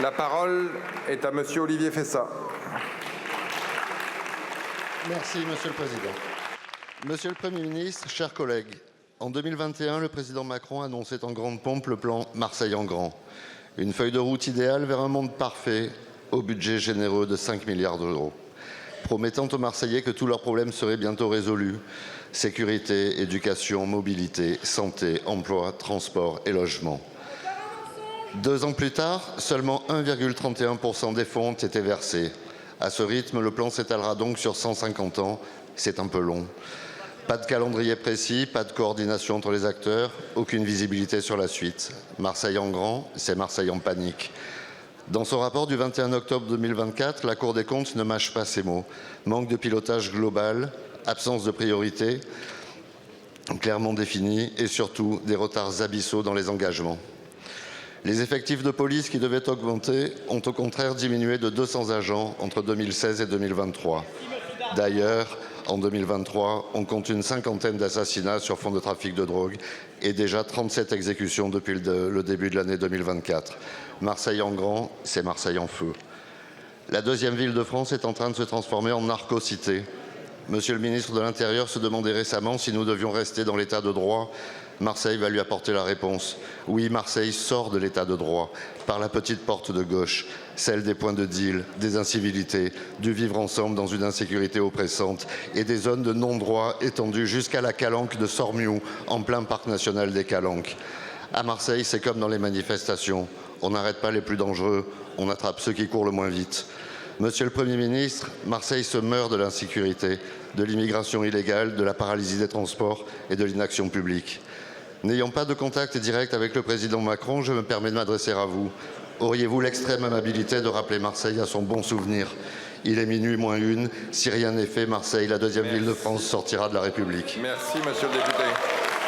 La parole est à Monsieur Olivier Fessa. Merci, Monsieur le Président. Monsieur le Premier ministre, chers collègues, en 2021, le président Macron annonçait en grande pompe le plan Marseille en grand. Une feuille de route idéale vers un monde parfait au budget généreux de 5 milliards d'euros. Promettant aux Marseillais que tous leurs problèmes seraient bientôt résolus. Sécurité, éducation, mobilité, santé, emploi, transport et logement. 2 ans plus tard, seulement 1,31% des fonds ont été versés. À ce rythme, le plan s'étalera donc sur 150 ans. C'est un peu long. Pas de calendrier précis, pas de coordination entre les acteurs, aucune visibilité sur la suite. Marseille en grand, c'est Marseille en panique. Dans son rapport du 21 octobre 2024, la Cour des comptes ne mâche pas ses mots. Manque de pilotage global, absence de priorité clairement définie et surtout des retards abyssaux dans les engagements. Les effectifs de police qui devaient augmenter ont au contraire diminué de 200 agents entre 2016 et 2023. D'ailleurs, en 2023, on compte une cinquantaine d'assassinats sur fond de trafic de drogue et déjà 37 exécutions depuis le début de l'année 2024. Marseille en grand, c'est Marseille en feu. La deuxième ville de France est en train de se transformer en narco-cité. Monsieur le ministre de l'Intérieur se demandait récemment si nous devions rester dans l'état de droit. Marseille va lui apporter la réponse. Oui, Marseille sort de l'état de droit par la petite porte de gauche, celle des points de deal, des incivilités, du vivre ensemble dans une insécurité oppressante et des zones de non-droit étendues jusqu'à la Calanque de Sormiou, en plein parc national des Calanques. À Marseille, c'est comme dans les manifestations. On n'arrête pas les plus dangereux, on attrape ceux qui courent le moins vite. Monsieur le Premier ministre, Marseille se meurt de l'insécurité, de l'immigration illégale, de la paralysie des transports et de l'inaction publique. N'ayant pas de contact direct avec le président Macron, je me permets de m'adresser à vous. Auriez-vous l'extrême amabilité de rappeler Marseille à son bon souvenir? Il est minuit moins une. Si rien n'est fait, Marseille, la deuxième ville de France, sortira de la République. Merci, monsieur le député.